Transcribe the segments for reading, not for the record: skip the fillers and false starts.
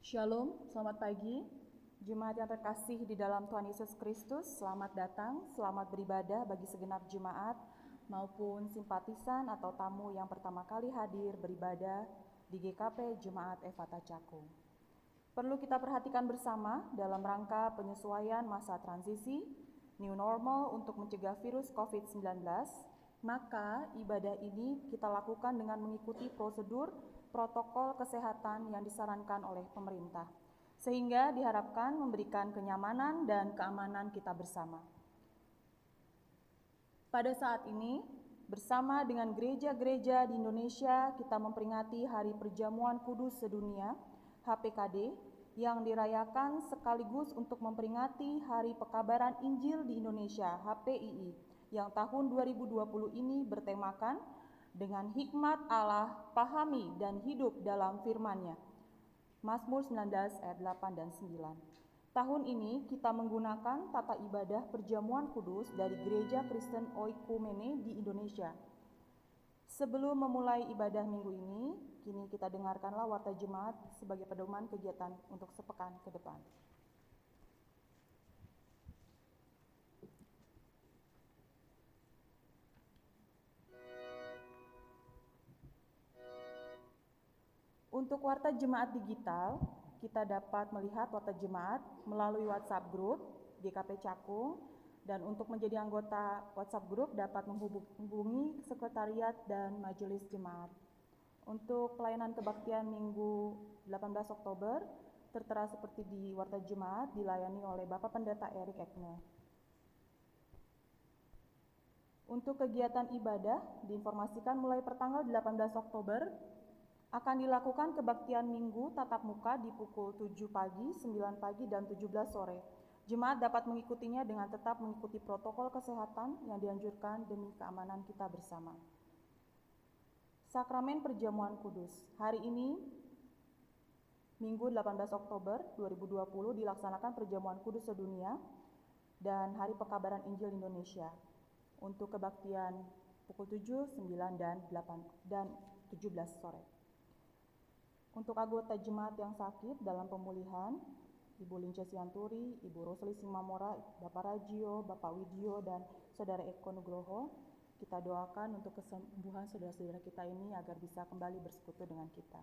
Shalom, selamat pagi. Jemaat yang terkasih di dalam Tuhan Yesus Kristus, selamat datang, selamat beribadah bagi segenap jemaat maupun simpatisan atau tamu yang pertama kali hadir beribadah di GKP Jemaat Efata Cakung. Perlu kita perhatikan bersama dalam rangka penyesuaian masa transisi, new normal untuk mencegah virus COVID-19, maka ibadah ini kita lakukan dengan mengikuti prosedur protokol kesehatan yang disarankan oleh pemerintah, sehingga diharapkan memberikan kenyamanan dan keamanan kita bersama. Pada saat ini, bersama dengan gereja-gereja di Indonesia, kita memperingati Hari Perjamuan Kudus Sedunia, HPKD, yang dirayakan sekaligus untuk memperingati Hari Pekabaran Injil di Indonesia, HPII, yang tahun 2020 ini bertemakan dengan hikmat Allah, pahami dan hidup dalam firman-Nya. Mazmur 19 ayat 8 dan 9. Tahun ini kita menggunakan tata ibadah perjamuan kudus dari Gereja Kristen Oikumene di Indonesia. Sebelum memulai ibadah minggu ini, kini kita dengarkanlah warta jemaat sebagai pedoman kegiatan untuk sepekan ke depan. Untuk warta jemaat digital, kita dapat melihat warta jemaat melalui WhatsApp Group GKP Cakung, dan untuk menjadi anggota WhatsApp Group dapat menghubungi sekretariat dan majelis jemaat. Untuk pelayanan kebaktian Minggu 18 Oktober, tertera seperti di warta jemaat, dilayani oleh Bapak Pendeta Erik Ekne. Untuk kegiatan ibadah, diinformasikan mulai pertanggal 18 Oktober, akan dilakukan kebaktian minggu tatap muka di pukul 7 pagi, 9 pagi, dan 17 sore. Jemaat dapat mengikutinya dengan tetap mengikuti protokol kesehatan yang dianjurkan demi keamanan kita bersama. Sakramen Perjamuan Kudus. Hari ini, Minggu 18 Oktober 2020, dilaksanakan Perjamuan Kudus Sedunia dan Hari Pekabaran Injil Indonesia. Untuk kebaktian pukul 7, 9, dan 17 sore. Untuk anggota jemaat yang sakit dalam pemulihan, Ibu Lince Sianturi, Ibu Rosli Simamora, Bapak Rajio, Bapak Widyo, dan Saudara Eko Nugroho, kita doakan untuk kesembuhan saudara-saudara kita ini agar bisa kembali bersekutu dengan kita.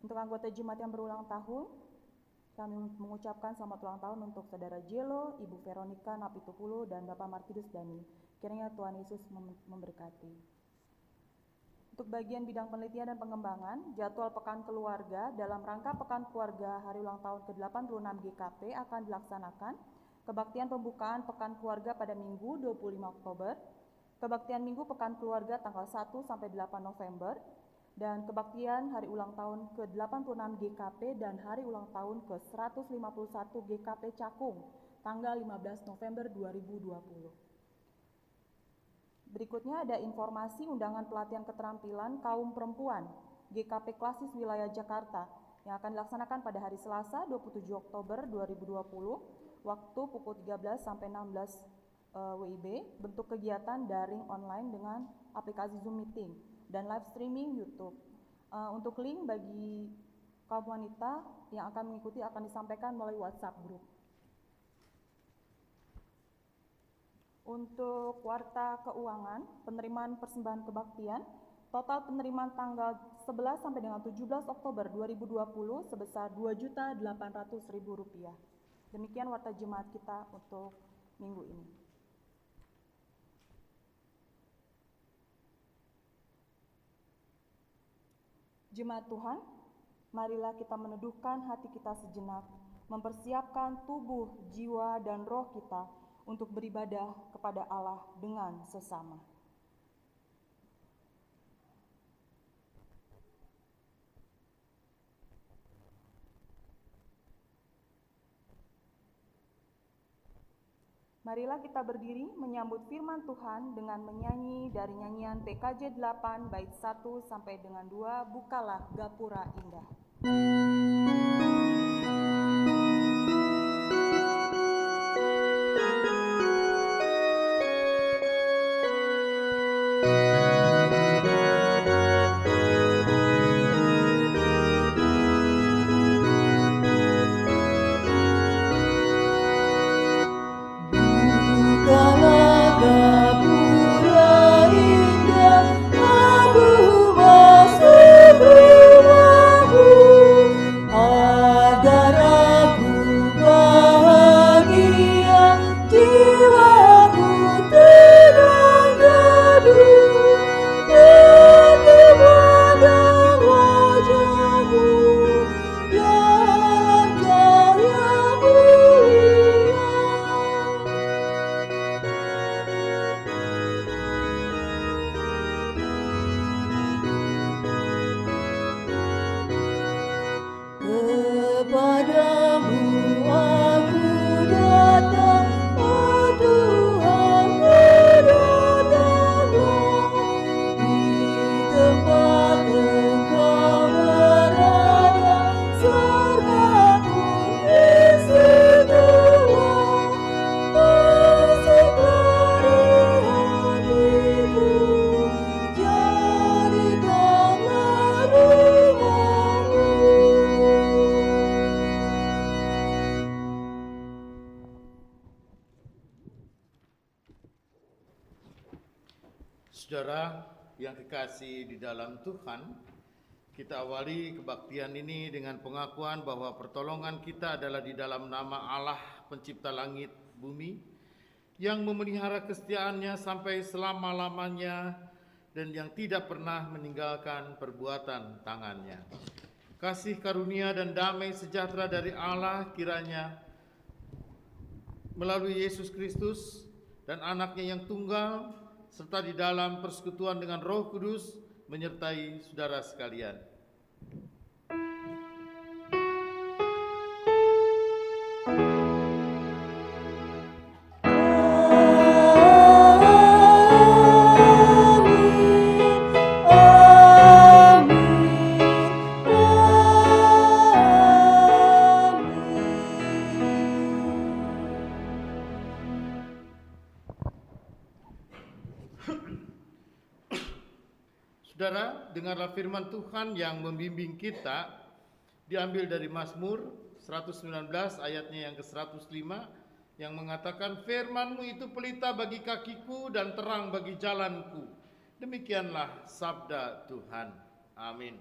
Untuk anggota jemaat yang berulang tahun, kami mengucapkan selamat ulang tahun untuk Saudara Jelo, Ibu Veronica Napitupulu, dan Bapak Martinus Dani. Kiranya Tuhan Yesus memberkati. Untuk bagian bidang penelitian dan pengembangan, jadwal Pekan Keluarga dalam rangka Pekan Keluarga Hari Ulang Tahun ke-86 GKP akan dilaksanakan kebaktian pembukaan Pekan Keluarga pada Minggu 25 Oktober, kebaktian Minggu Pekan Keluarga tanggal 1 sampai 8 November, dan kebaktian Hari Ulang Tahun ke-86 GKP dan Hari Ulang Tahun ke-151 GKP Cakung tanggal 15 November 2020. Berikutnya ada informasi undangan pelatihan keterampilan kaum perempuan GKP Klasis Wilayah Jakarta yang akan dilaksanakan pada hari Selasa 27 Oktober 2020 waktu pukul 13 sampai 16 WIB, bentuk kegiatan daring online dengan aplikasi Zoom Meeting dan live streaming YouTube. Untuk link bagi kaum wanita yang akan mengikuti akan disampaikan melalui WhatsApp Group. Untuk warta keuangan, penerimaan persembahan kebaktian, total penerimaan tanggal 11 sampai dengan 17 Oktober 2020 sebesar Rp2.800.000. Demikian warta jemaat kita untuk minggu ini. Jemaat Tuhan, marilah kita meneduhkan hati kita sejenak, mempersiapkan tubuh, jiwa, dan roh kita untuk beribadah kepada Allah dengan sesama. Marilah kita berdiri menyambut firman Tuhan dengan menyanyi dari nyanyian PKJ 8 bait 1 sampai dengan 2, Bukalah Gapura Indah. Saudara yang kekasih di dalam Tuhan, kita awali kebaktian ini dengan pengakuan bahwa pertolongan kita adalah di dalam nama Allah pencipta langit bumi, yang memelihara kesetiaannya sampai selama-lamanya dan yang tidak pernah meninggalkan perbuatan tangannya. Kasih karunia dan damai sejahtera dari Allah kiranya melalui Yesus Kristus dan anaknya yang tunggal, serta di dalam persekutuan dengan Roh Kudus menyertai saudara sekalian. Saudara, dengarlah firman Tuhan yang membimbing kita, diambil dari Mazmur 119 ayatnya yang ke-105, yang mengatakan, firman-Mu itu pelita bagi kakiku dan terang bagi jalanku. Demikianlah sabda Tuhan. Amin.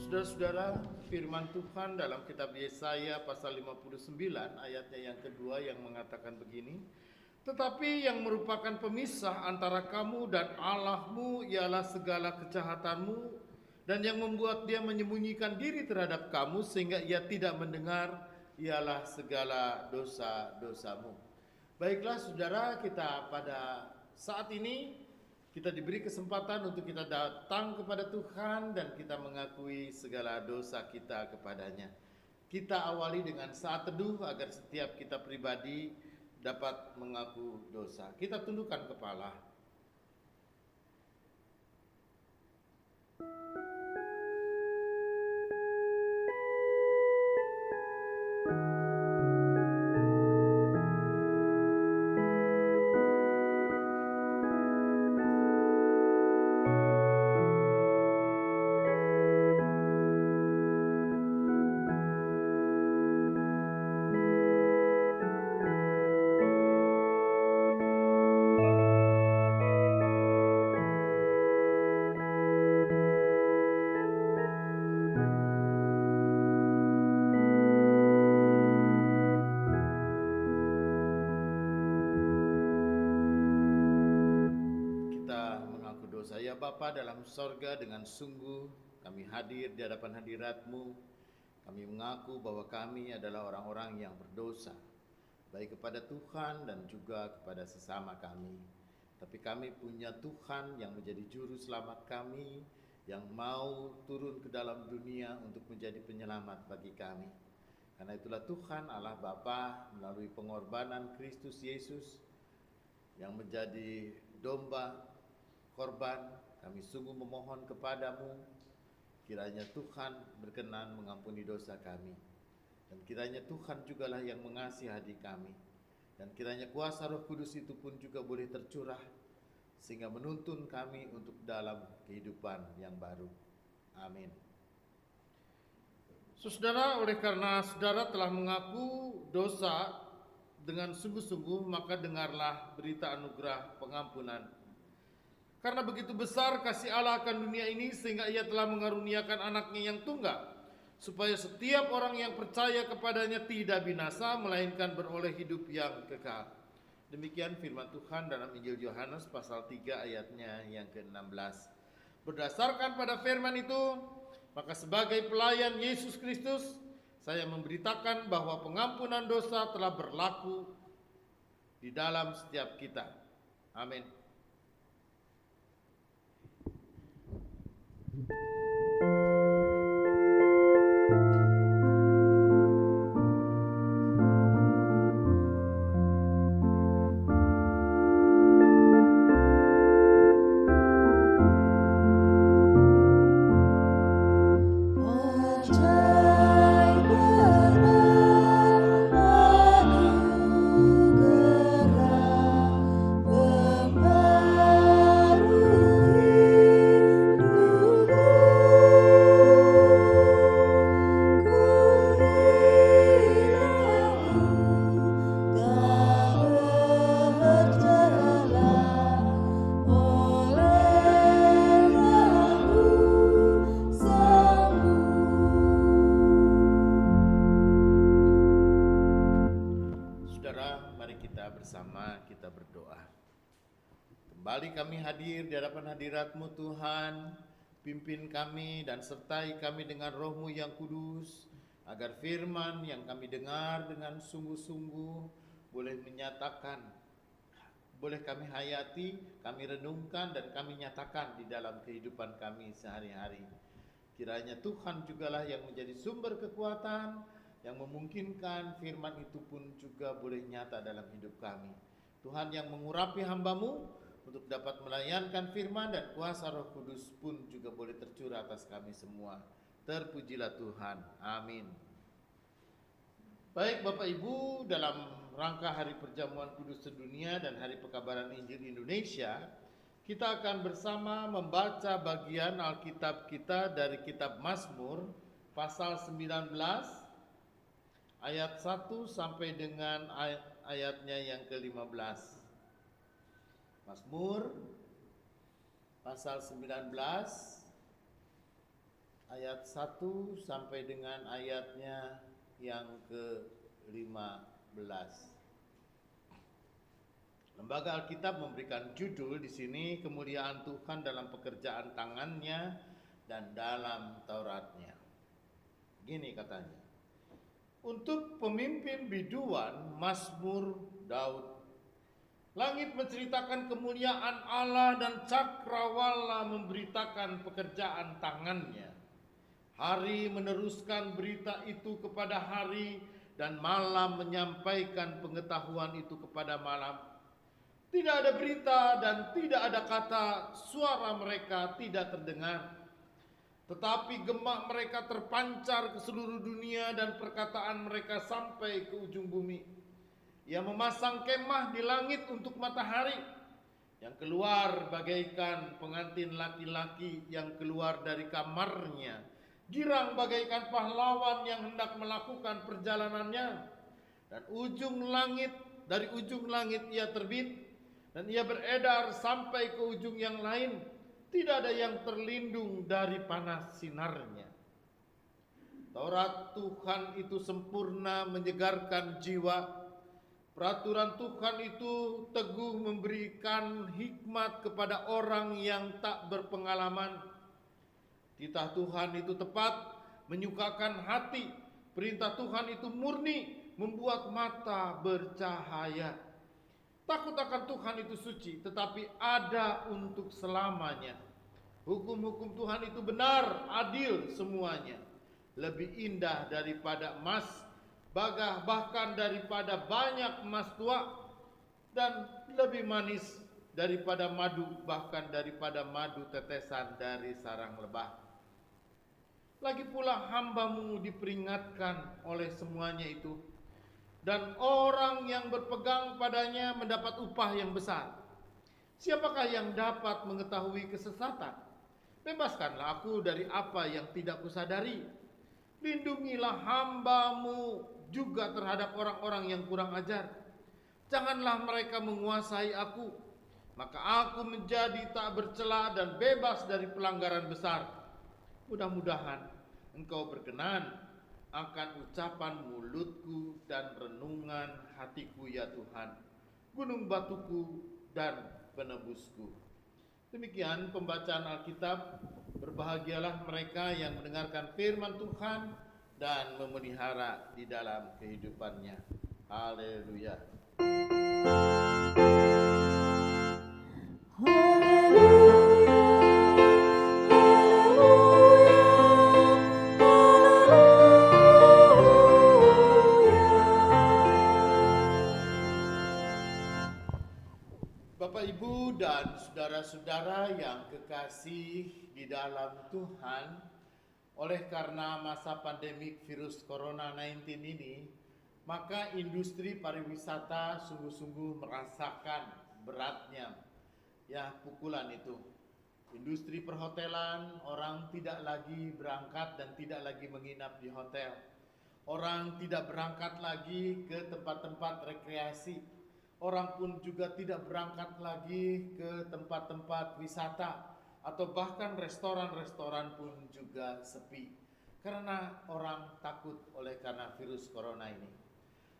Saudara-saudara, firman Tuhan dalam kitab Yesaya pasal 59 ayatnya yang kedua yang mengatakan begini, tetapi yang merupakan pemisah antara kamu dan Allahmu ialah segala kejahatanmu, dan yang membuat dia menyembunyikan diri terhadap kamu sehingga ia tidak mendengar ialah segala dosa-dosamu. Baiklah saudara, kita pada saat ini kita diberi kesempatan untuk kita datang kepada Tuhan dan kita mengakui segala dosa kita kepadanya. Kita awali dengan saat teduh agar setiap kita pribadi dapat mengaku dosa. Kita tundukkan kepala. Bapa dalam sorga, dengan sungguh kami hadir di hadapan hadirat-Mu. Kami mengaku bahwa kami adalah orang-orang yang berdosa, baik kepada Tuhan dan juga kepada sesama kami. Tapi kami punya Tuhan yang menjadi juru selamat kami, yang mau turun ke dalam dunia untuk menjadi penyelamat bagi kami. Karena itulah Tuhan Allah Bapa melalui pengorbanan Kristus Yesus yang menjadi domba korban, kami sungguh memohon kepadamu, kiranya Tuhan berkenan mengampuni dosa kami. Dan kiranya Tuhan jugalah yang mengasihani kami. Dan kiranya kuasa Roh Kudus itu pun juga boleh tercurah, sehingga menuntun kami untuk dalam kehidupan yang baru. Amin. Saudara, oleh karena saudara telah mengaku dosa dengan sungguh-sungguh, maka dengarlah berita anugerah pengampunan. Karena begitu besar kasih Allah akan dunia ini, sehingga ia telah mengaruniakan anaknya yang tunggal, supaya setiap orang yang percaya kepadanya tidak binasa, melainkan beroleh hidup yang kekal. Demikian firman Tuhan dalam Injil Yohanes pasal 3 ayatnya yang ke-16. Berdasarkan pada firman itu, maka sebagai pelayan Yesus Kristus, saya memberitakan bahwa pengampunan dosa telah berlaku di dalam setiap kita. Amin. Bersama kita berdoa. Kembali kami hadir di hadapan hadirat-Mu Tuhan, pimpin kami dan sertai kami dengan Roh-Mu yang kudus, agar firman yang kami dengar dengan sungguh-sungguh boleh menyatakan, boleh kami hayati, kami renungkan dan kami nyatakan di dalam kehidupan kami sehari-hari. Kiranya Tuhan jugalah yang menjadi sumber kekuatan, yang memungkinkan firman itu pun juga boleh nyata dalam hidup kami. Tuhan yang mengurapi hamba-Mu untuk dapat melayankan firman, dan kuasa Roh Kudus pun juga boleh tercurah atas kami semua. Terpujilah Tuhan. Amin. Baik Bapak Ibu, dalam rangka Hari Perjamuan Kudus Sedunia dan Hari Pekabaran Injil Indonesia, kita akan bersama membaca bagian Alkitab kita dari kitab Mazmur pasal 19 ayat 1 sampai dengan ayatnya yang ke-15. Mazmur pasal 19 ayat 1 sampai dengan ayatnya yang ke-15. Lembaga Alkitab memberikan judul di sini, kemuliaan Tuhan dalam pekerjaan tangannya dan dalam Tauratnya. Gini katanya. Untuk pemimpin biduan, Mazmur Daud. Langit menceritakan kemuliaan Allah dan cakrawala memberitakan pekerjaan tangannya. Hari meneruskan berita itu kepada hari, dan malam menyampaikan pengetahuan itu kepada malam. Tidak ada berita dan tidak ada kata, suara mereka tidak terdengar. Tetapi gemak mereka terpancar ke seluruh dunia, dan perkataan mereka sampai ke ujung bumi. Ia memasang kemah di langit untuk matahari, yang keluar bagaikan pengantin laki-laki yang keluar dari kamarnya, girang bagaikan pahlawan yang hendak melakukan perjalanannya. Dan dari ujung langit ia terbit, dan ia beredar sampai ke ujung yang lain. Tidak ada yang terlindung dari panas sinarnya. Taurat Tuhan itu sempurna menyegarkan jiwa. Peraturan Tuhan itu teguh memberikan hikmat kepada orang yang tak berpengalaman. Titah Tuhan itu tepat menyukakan hati. Perintah Tuhan itu murni membuat mata bercahaya. Takut akan Tuhan itu suci, tetapi ada untuk selamanya. Hukum-hukum Tuhan itu benar, adil semuanya. Lebih indah daripada emas, bahkan daripada banyak emas tua, dan lebih manis daripada madu, bahkan daripada madu tetesan dari sarang lebah. Lagi pula hamba-Mu diperingatkan oleh semuanya itu, dan orang yang berpegang padanya mendapat upah yang besar. Siapakah yang dapat mengetahui kesesatan? Bebaskanlah aku dari apa yang tidak kusadari. Lindungilah hamba-Mu juga terhadap orang-orang yang kurang ajar. Janganlah mereka menguasai aku, maka aku menjadi tak bercela dan bebas dari pelanggaran besar. Mudah-mudahan Engkau berkenan akan ucapan mulutku dan renungan hatiku, ya Tuhan, gunung batuku dan penebusku. Demikian pembacaan Alkitab. Berbahagialah mereka yang mendengarkan firman Tuhan dan memelihara di dalam kehidupannya. Haleluya. Bapak, Ibu, dan saudara-saudara yang kekasih di dalam Tuhan, oleh karena masa pandemik virus Corona 19 ini, maka industri pariwisata sungguh-sungguh merasakan beratnya pukulan itu. Industri perhotelan, orang tidak lagi berangkat dan tidak lagi menginap di hotel. Orang tidak berangkat lagi ke tempat-tempat rekreasi. Orang pun juga tidak berangkat lagi ke tempat-tempat wisata, atau bahkan restoran-restoran pun juga sepi karena orang takut oleh karena virus corona ini.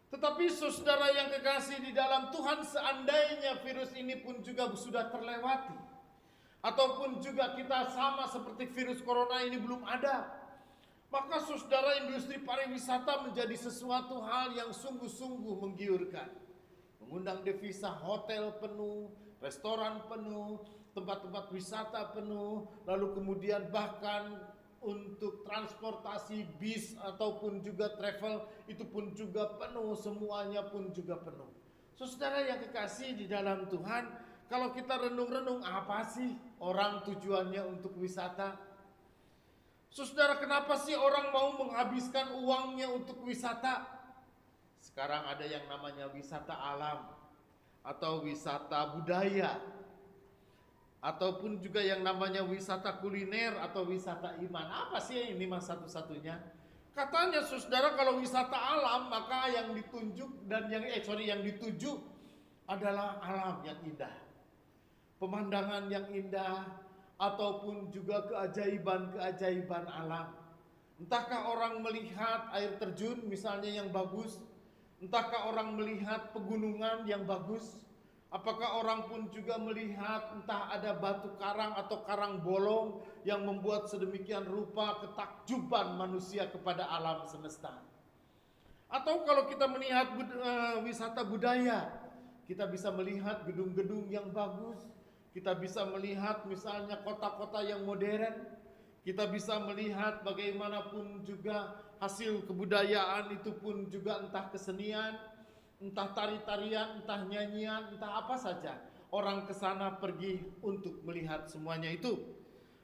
Tetapi saudara yang kekasih di dalam Tuhan, seandainya virus ini pun juga sudah terlewati, ataupun juga kita sama seperti virus corona ini belum ada, maka saudara, industri pariwisata menjadi sesuatu hal yang sungguh-sungguh menggiurkan. Mengundang devisa, hotel penuh, restoran penuh, tempat-tempat wisata penuh, lalu kemudian bahkan untuk transportasi bis ataupun juga travel itu pun juga penuh, semuanya pun juga penuh. Saudara yang kekasih di dalam Tuhan, kalau kita renung-renung, apa sih orang tujuannya untuk wisata? Saudara, kenapa sih orang mau menghabiskan uangnya untuk wisata? Sekarang ada yang namanya wisata alam, atau wisata budaya, ataupun juga yang namanya wisata kuliner atau wisata iman. Apa sih ini mas satu-satunya? Katanya saudara, kalau wisata alam maka yang ditunjuk dan yang dituju adalah alam yang indah, pemandangan yang indah, ataupun juga keajaiban-keajaiban alam. Entahkah orang melihat air terjun misalnya yang bagus, entahkah orang melihat pegunungan yang bagus, apakah orang pun juga melihat entah ada batu karang atau karang bolong yang membuat sedemikian rupa ketakjuban manusia kepada alam semesta. Atau kalau kita melihat wisata budaya, kita bisa melihat gedung-gedung yang bagus, kita bisa melihat misalnya kota-kota yang modern, kita bisa melihat bagaimanapun juga hasil kebudayaan itu pun juga entah kesenian, entah tari-tarian, entah nyanyian, entah apa saja. Orang ke sana pergi untuk melihat semuanya itu.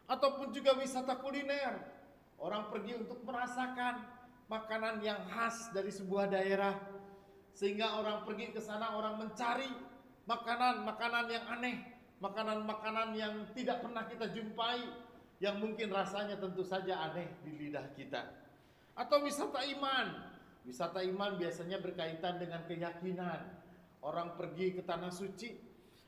Ataupun juga wisata kuliner. Orang pergi untuk merasakan makanan yang khas dari sebuah daerah. Sehingga orang pergi ke sana, orang mencari makanan-makanan yang aneh, makanan-makanan yang tidak pernah kita jumpai, yang mungkin rasanya tentu saja aneh di lidah kita. Atau wisata iman. Wisata iman biasanya berkaitan dengan keyakinan. Orang pergi ke tanah suci,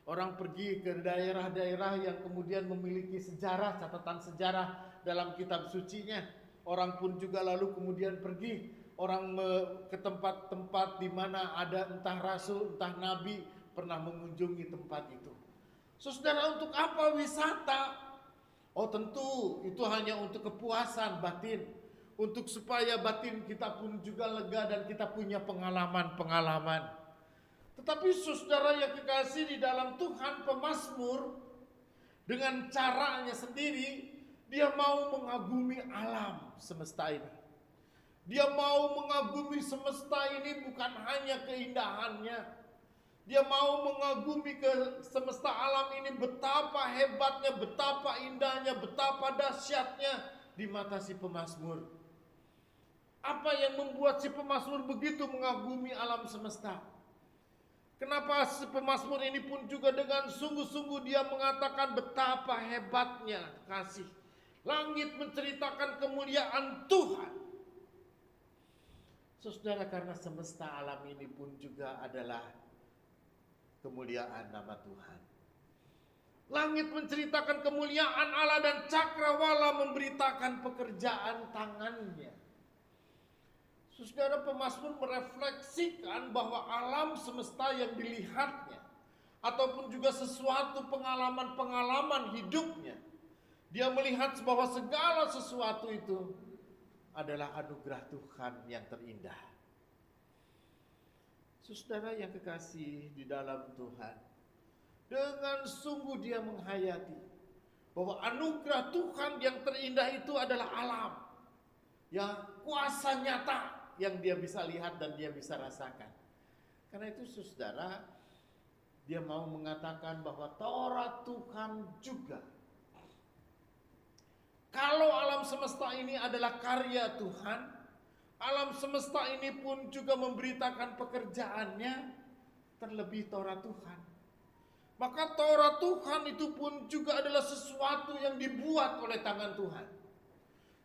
orang pergi ke daerah-daerah yang kemudian memiliki sejarah, catatan sejarah dalam kitab sucinya. Orang pun juga lalu kemudian pergi, orang ke tempat-tempat di mana ada entah rasul, entah nabi pernah mengunjungi tempat itu. Saudara, untuk apa wisata? Oh tentu itu hanya untuk kepuasan batin, untuk supaya batin kita pun juga lega dan kita punya pengalaman-pengalaman. Tetapi saudara yang kekasih di dalam Tuhan, pemazmur dengan caranya sendiri, dia mau mengagumi alam semesta ini. Dia mau mengagumi semesta ini bukan hanya keindahannya. Dia mau mengagumi ke semesta alam ini, betapa hebatnya, betapa indahnya, betapa dahsyatnya di mata si pemazmur. Apa yang membuat si pemazmur begitu mengagumi alam semesta? Kenapa si pemazmur ini pun juga dengan sungguh-sungguh dia mengatakan betapa hebatnya kasih. Langit menceritakan kemuliaan Tuhan. Saudara, karena semesta alam ini pun juga adalah kemuliaan nama Tuhan. Langit menceritakan kemuliaan Allah dan cakrawala memberitakan pekerjaan tangannya. Saudara, pemazmur merefleksikan bahwa alam semesta yang dilihatnya, ataupun juga sesuatu pengalaman-pengalaman hidupnya, dia melihat bahwa segala sesuatu itu adalah anugerah Tuhan yang terindah. Saudara yang kekasih di dalam Tuhan, Dengan sungguh dia menghayati bahwa anugerah Tuhan yang terindah itu adalah alam. Ya, kuasa nyata yang dia bisa lihat dan dia bisa rasakan. Karena itu saudara, dia mau mengatakan bahwa Taurat Tuhan juga. Kalau alam semesta ini adalah karya Tuhan, alam semesta ini pun juga memberitakan pekerjaannya, terlebih Taurat Tuhan. Maka Taurat Tuhan itu pun juga adalah sesuatu yang dibuat oleh tangan Tuhan.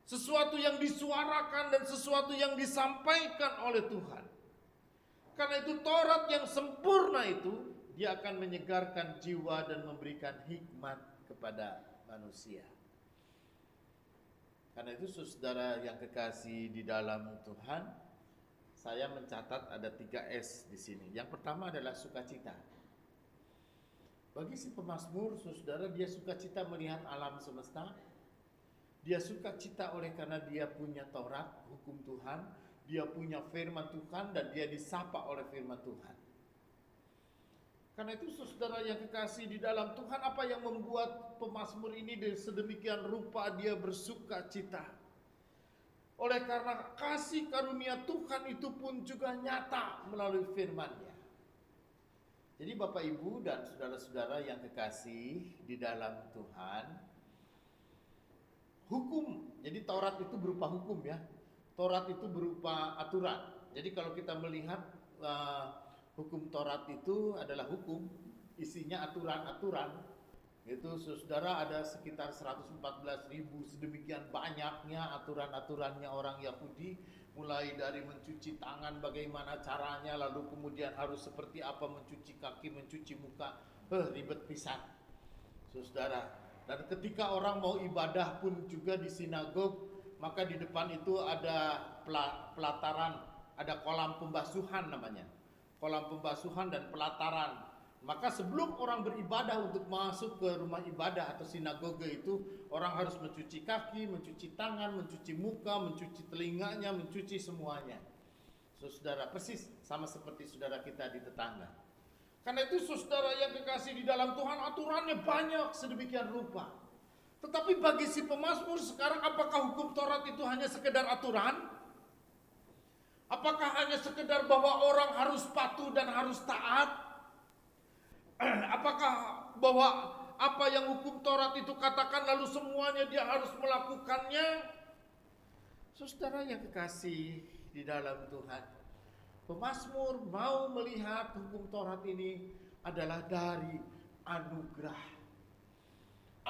Sesuatu yang disuarakan dan sesuatu yang disampaikan oleh Tuhan. Karena itu Taurat yang sempurna itu, dia akan menyegarkan jiwa dan memberikan hikmat kepada manusia. Karena itu saudara yang kekasih di dalam Tuhan, saya mencatat ada 3S di sini. Yang pertama adalah sukacita. Bagi si pemazmur, saudara, dia sukacita melihat alam semesta. Dia sukacita oleh karena dia punya Taurat, hukum Tuhan. Dia punya firman Tuhan dan dia disapa oleh firman Tuhan. Karena itu saudara yang kekasih di dalam Tuhan, apa yang membuat pemazmur ini sedemikian rupa dia bersukacita? Oleh karena kasih karunia Tuhan itu pun juga nyata melalui firman-Nya. Jadi Bapak Ibu dan saudara-saudara yang kekasih di dalam Tuhan, hukum, jadi Taurat itu berupa hukum ya. Taurat itu berupa aturan. Jadi kalau kita melihat hukum Taurat itu adalah hukum, isinya aturan-aturan. Itu saudara ada sekitar 114.000, sedemikian banyaknya aturan-aturannya orang Yahudi. Mulai dari mencuci tangan bagaimana caranya, lalu kemudian harus seperti apa mencuci kaki, mencuci muka. Ribet pisan saudara. Dan ketika orang mau ibadah pun juga di sinagog, maka di depan itu ada pelataran, ada kolam pembasuhan namanya. Kolam pembasuhan dan pelataran. Maka sebelum orang beribadah untuk masuk ke rumah ibadah atau sinagoge itu, orang harus mencuci kaki, mencuci tangan, mencuci muka, mencuci telinganya, mencuci semuanya. Saudara, persis sama seperti saudara kita di tetangga. Karena itu saudara yang kekasih di dalam Tuhan, aturannya banyak sedemikian rupa. Tetapi bagi si pemazmur sekarang, apakah hukum Taurat itu hanya sekedar aturan? Apakah hanya sekedar bahwa orang harus patuh dan harus taat? Apakah bahwa apa yang hukum Taurat itu katakan lalu semuanya dia harus melakukannya? Saudara yang kekasih di dalam Tuhan, pemazmur mau melihat hukum Taurat ini adalah dari anugerah.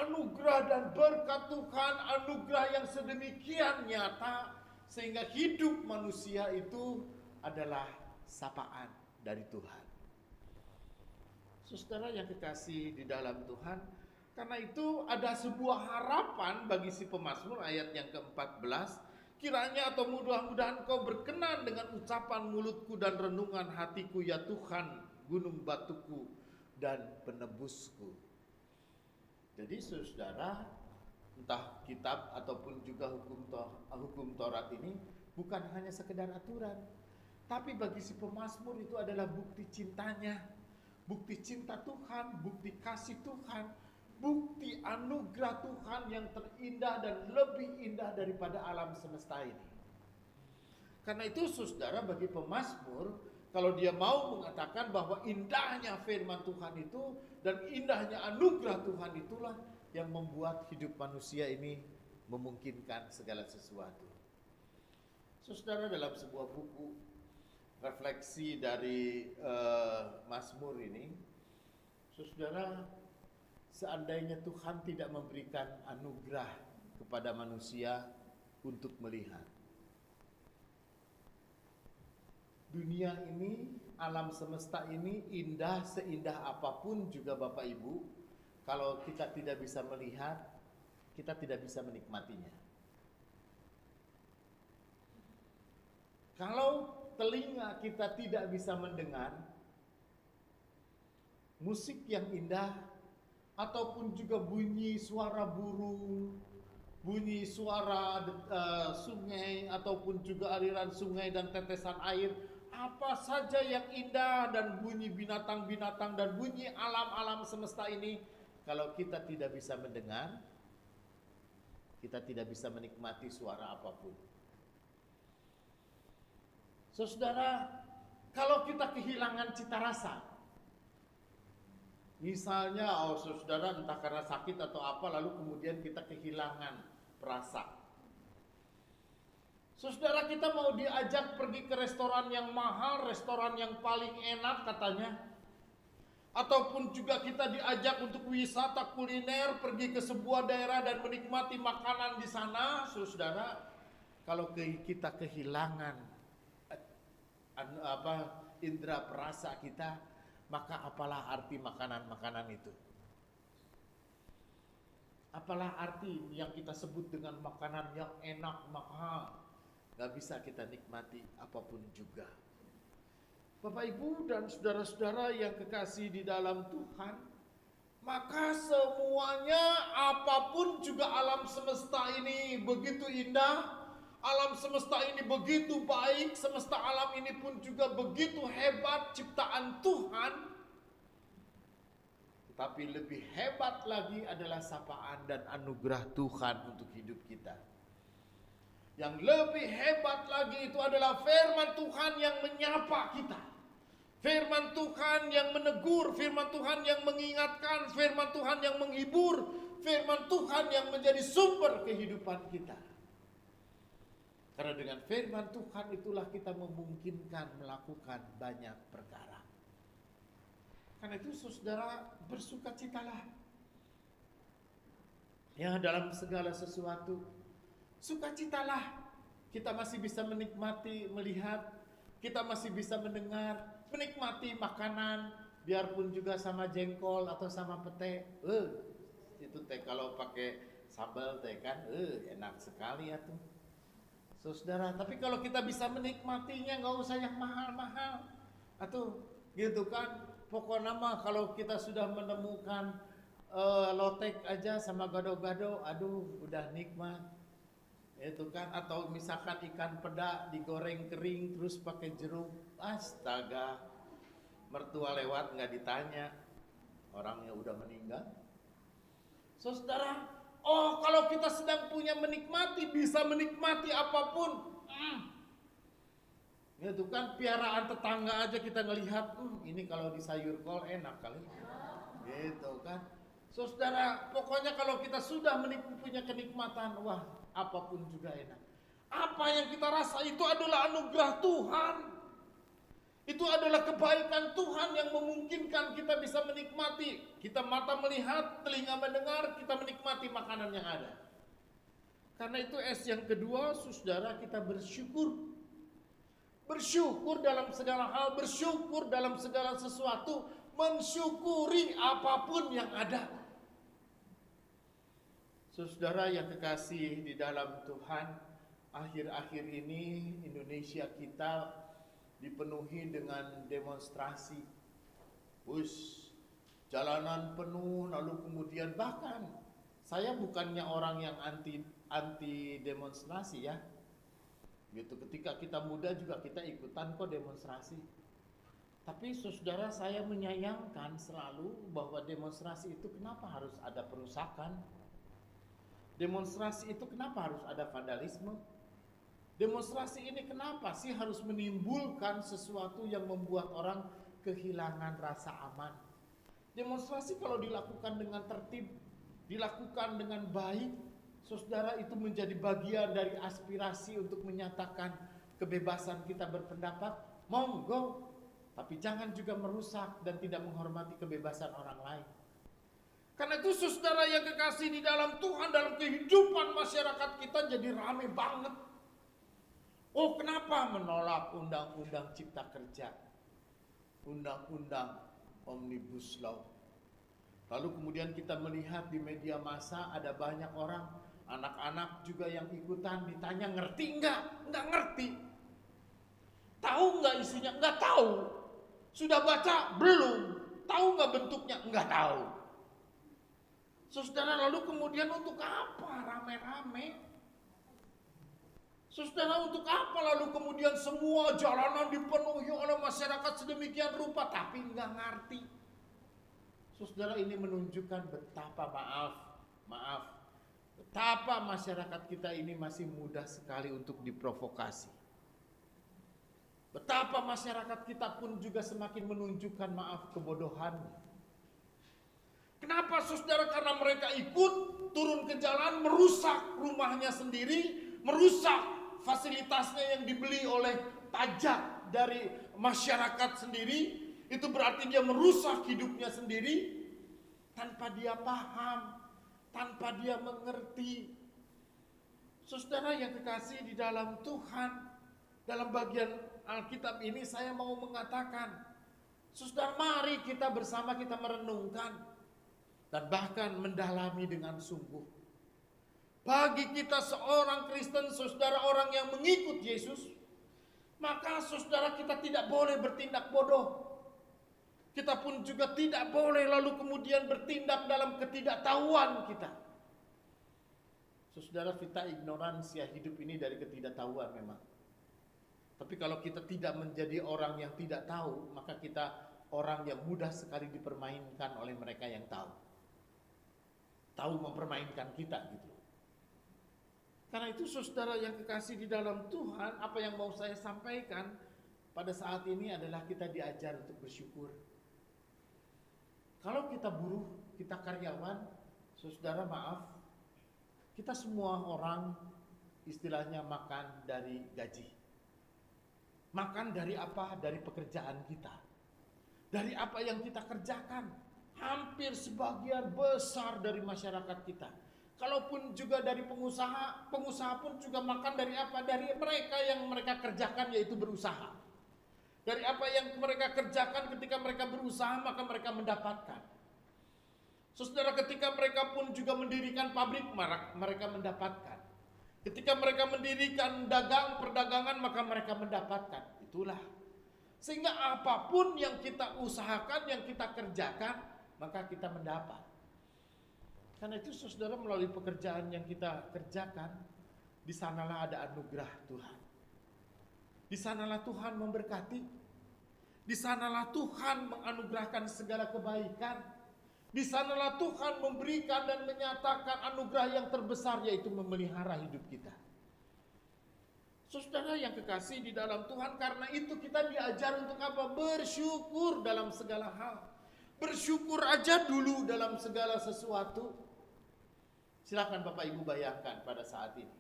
Anugerah dan berkat Tuhan, anugerah yang sedemikian nyata sehingga hidup manusia itu adalah sapaan dari Tuhan. Saudara yang kekasih di dalam Tuhan, karena itu ada sebuah harapan bagi si pemazmur ayat yang ke-14. Kiranya atau mudah-mudahan kau berkenan dengan ucapan mulutku dan renungan hatiku ya Tuhan, gunung batuku dan penebusku. Jadi saudara, entah kitab ataupun juga hukum Taurat ini bukan hanya sekedar aturan, tapi bagi si pemazmur itu adalah bukti cintanya. Bukti cinta Tuhan, bukti kasih Tuhan, bukti anugerah Tuhan yang terindah dan lebih indah daripada alam semesta ini. Karena itu saudara, bagi pemazmur, kalau dia mau mengatakan bahwa indahnya firman Tuhan itu dan indahnya anugerah Tuhan itulah yang membuat hidup manusia ini memungkinkan segala sesuatu. Saudara, dalam sebuah buku refleksi dari Mazmur ini, saudara, seandainya Tuhan tidak memberikan anugerah kepada manusia untuk melihat dunia ini, alam semesta ini indah seindah apapun juga Bapak Ibu, kalau kita tidak bisa melihat, kita tidak bisa menikmatinya. Kalau telinga kita tidak bisa mendengar musik yang indah, ataupun juga bunyi suara burung, bunyi suara sungai, ataupun juga aliran sungai dan tetesan air, apa saja yang indah dan bunyi binatang-binatang dan bunyi alam-alam semesta ini, kalau kita tidak bisa mendengar, kita tidak bisa menikmati suara apapun. Saudara, kalau kita kehilangan cita rasa, misalnya saudara entah karena sakit atau apa, lalu kemudian kita kehilangan perasa. Saudara, kita mau diajak pergi ke restoran yang mahal, restoran yang paling enak katanya. Ataupun juga kita diajak untuk wisata kuliner, pergi ke sebuah daerah dan menikmati makanan di sana. Saudara, kalau kita kehilangan indera perasa kita, maka apalah arti makanan-makanan itu? Apalah arti yang kita sebut dengan makanan yang enak, mahal? Gak bisa kita nikmati apapun juga. Bapak Ibu dan saudara-saudara yang kekasih di dalam Tuhan, maka semuanya apapun juga alam semesta ini begitu indah, alam semesta ini begitu baik, semesta alam ini pun juga begitu hebat ciptaan Tuhan. Tapi lebih hebat lagi adalah sapaan dan anugerah Tuhan untuk hidup kita. Yang lebih hebat lagi itu adalah firman Tuhan yang menyapa kita. Firman Tuhan yang menegur, firman Tuhan yang mengingatkan, firman Tuhan yang menghibur, firman Tuhan yang menjadi sumber kehidupan kita. Karena dengan firman Tuhan itulah kita memungkinkan melakukan banyak perkara. Karena itu saudara, bersukacitalah. Ya, dalam segala sesuatu sukacitalah, kita masih bisa menikmati, melihat, kita masih bisa mendengar, menikmati makanan, biarpun juga sama jengkol atau sama pete. Itu teh kalau pakai sambal teh kan, enak sekali ya tuh. Saudara, tapi kalau kita bisa menikmatinya, nggak usah yang mahal-mahal, atau gitu kan. Pokoknya mah kalau kita sudah menemukan lotek aja sama gado-gado, aduh udah nikmat. Itu kan, atau misalkan ikan peda digoreng kering terus pakai jeruk, astaga, mertua lewat nggak ditanya, orangnya udah meninggal. Saudara, kalau kita sedang punya menikmati, bisa menikmati apapun. Itu kan, piaraan tetangga aja kita ngelihat, ini kalau di sayur kol enak kali, gitu kan. Saudara, pokoknya kalau kita sudah punya kenikmatan, wah, apapun juga enak. Apa yang kita rasa itu adalah anugerah Tuhan. Itu adalah kebaikan Tuhan yang memungkinkan kita bisa menikmati. Kita mata melihat, telinga mendengar, kita menikmati makanan yang ada. Karena itu yang kedua, saudara, kita bersyukur. Bersyukur dalam segala hal, bersyukur dalam segala sesuatu, mensyukuri apapun yang ada. Saudara yang kekasih di dalam Tuhan, akhir-akhir ini Indonesia kita dipenuhi dengan demonstrasi. Jalanan penuh, lalu kemudian bahkan saya bukannya orang yang anti demonstrasi ya. Gitu, ketika kita muda juga kita ikutan kok demonstrasi. Tapi saudara, saya menyayangkan selalu bahwa demonstrasi itu kenapa harus ada perusakan? Demonstrasi itu kenapa harus ada vandalisme? Demonstrasi ini kenapa sih harus menimbulkan sesuatu yang membuat orang kehilangan rasa aman? Demonstrasi kalau dilakukan dengan tertib, dilakukan dengan baik, saudara, itu menjadi bagian dari aspirasi untuk menyatakan kebebasan kita berpendapat, monggo. Tapi jangan juga merusak dan tidak menghormati kebebasan orang lain. Karena itu saudara yang kekasih di dalam Tuhan, dalam kehidupan masyarakat kita jadi rame banget. Kenapa menolak undang-undang cipta kerja, undang-undang omnibus law? Lalu kemudian kita melihat di media massa ada banyak orang, anak-anak juga yang ikutan, ditanya ngerti enggak? Enggak ngerti. Tahu enggak isinya? Enggak tahu. Sudah baca? Belum. Tahu enggak bentuknya? Enggak tahu. Saudara, lalu kemudian untuk apa rame-rame? Saudara, untuk apa lalu kemudian semua jalanan dipenuhi oleh masyarakat sedemikian rupa tapi nggak ngerti? Saudara, ini menunjukkan betapa betapa masyarakat kita ini masih mudah sekali untuk diprovokasi. Betapa masyarakat kita pun juga semakin menunjukkan kebodohannya. Kenapa saudara? Karena mereka ikut turun ke jalan, merusak rumahnya sendiri, merusak fasilitasnya yang dibeli oleh pajak dari masyarakat sendiri. Itu berarti dia merusak hidupnya sendiri tanpa dia paham, tanpa dia mengerti. Saudara yang kekasih di dalam Tuhan, dalam bagian Alkitab ini saya mau mengatakan, saudara, mari kita bersama kita merenungkan dan bahkan mendalami dengan sungguh. Bagi kita seorang Kristen, saudara, orang yang mengikut Yesus, maka saudara, kita tidak boleh bertindak bodoh. Kita pun juga tidak boleh lalu kemudian bertindak dalam ketidaktahuan kita. Saudara, kita ignoransia hidup ini dari ketidaktahuan memang. Tapi kalau kita tidak menjadi orang yang tidak tahu, maka kita orang yang mudah sekali dipermainkan oleh mereka yang tahu. Tahu mempermainkan kita gitu. Karena itu saudara yang kekasih di dalam Tuhan, apa yang mau saya sampaikan pada saat ini adalah kita diajar untuk bersyukur. Kalau kita buruh, kita karyawan, saudara maaf, kita semua orang istilahnya makan dari gaji. Makan dari apa? Dari pekerjaan kita. Dari apa yang kita kerjakan. Hampir sebagian besar dari masyarakat kita. Kalaupun juga dari pengusaha, pengusaha pun juga makan dari apa? Dari mereka yang mereka kerjakan, yaitu berusaha. Dari apa yang mereka kerjakan ketika mereka berusaha, maka mereka mendapatkan. Saudara, ketika mereka pun juga mendirikan pabrik, mereka mendapatkan. Ketika mereka mendirikan perdagangan, maka mereka mendapatkan. Itulah. Sehingga apapun yang kita usahakan, yang kita kerjakan, maka kita mendapat. Karena itu saudara, melalui pekerjaan yang kita kerjakan, di sanalah ada anugerah Tuhan. Di sanalah Tuhan memberkati. Di sanalah Tuhan menganugerahkan segala kebaikan. Di sanalah Tuhan memberikan dan menyatakan anugerah yang terbesar, yaitu memelihara hidup kita. Saudara yang kekasih di dalam Tuhan, karena itu kita diajar untuk apa? Bersyukur dalam segala hal. Bersyukur aja dulu dalam segala sesuatu. Silakan Bapak Ibu bayangkan pada saat ini.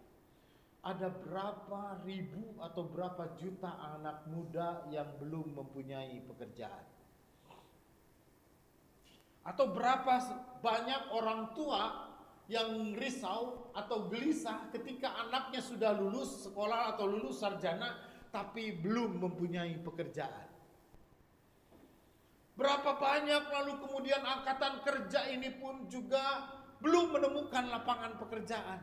Ada berapa ribu atau berapa juta anak muda yang belum mempunyai pekerjaan. Atau berapa banyak orang tua yang risau atau gelisah ketika anaknya sudah lulus sekolah atau lulus sarjana tapi belum mempunyai pekerjaan. Berapa banyak lalu kemudian angkatan kerja ini pun juga belum menemukan lapangan pekerjaan.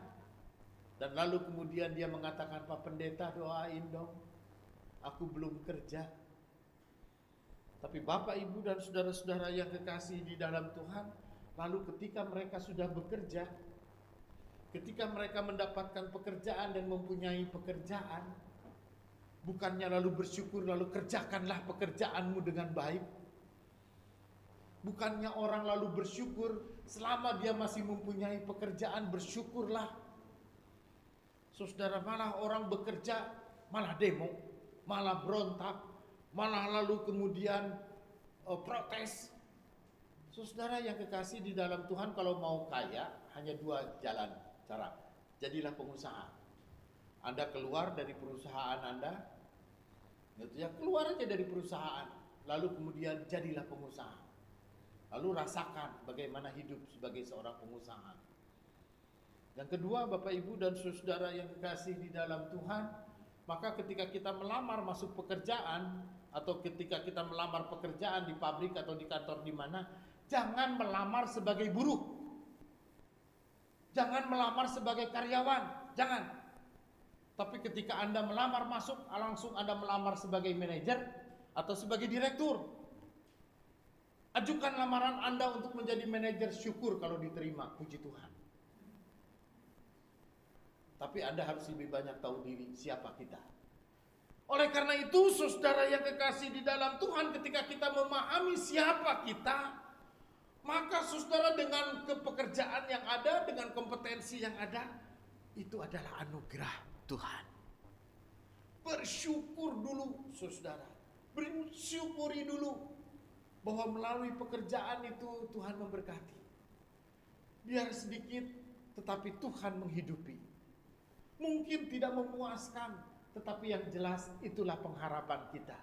Dan lalu kemudian dia mengatakan, Pak Pendeta doain dong, aku belum kerja. Tapi Bapak, Ibu dan saudara-saudara yang kekasih di dalam Tuhan, lalu ketika mereka sudah bekerja, ketika mereka mendapatkan pekerjaan dan mempunyai pekerjaan, bukannya lalu bersyukur, lalu kerjakanlah pekerjaanmu dengan baik. Bukannya orang lalu bersyukur selama dia masih mempunyai pekerjaan, bersyukurlah. Saudara, malah orang bekerja, malah demo, malah berontak, malah lalu kemudian protes. Saudara yang kekasih di dalam Tuhan, kalau mau kaya hanya dua jalan cara. Jadilah pengusaha. Anda keluar dari perusahaan Anda, gitu ya, keluar aja dari perusahaan, lalu kemudian jadilah pengusaha. Lalu rasakan bagaimana hidup sebagai seorang pengusaha. Yang kedua, Bapak Ibu dan saudara yang kekasih di dalam Tuhan, maka ketika kita melamar masuk pekerjaan atau ketika kita melamar pekerjaan di pabrik atau di kantor di mana, jangan melamar sebagai buruh. Jangan melamar sebagai karyawan, jangan. Tapi ketika Anda melamar masuk, langsung Anda melamar sebagai manajer atau sebagai direktur. Ajukan lamaran Anda untuk menjadi manajer, syukur kalau diterima, puji Tuhan. Tapi Anda harus lebih banyak tahu diri siapa kita. Oleh karena itu, saudara yang kekasih di dalam Tuhan, ketika kita memahami siapa kita, maka saudara dengan pekerjaan yang ada, dengan kompetensi yang ada, itu adalah anugerah Tuhan. Bersyukur dulu saudara, bersyukuri dulu bahwa melalui pekerjaan itu Tuhan memberkati. Biar sedikit, tetapi Tuhan menghidupi. Mungkin tidak memuaskan, tetapi yang jelas itulah pengharapan kita.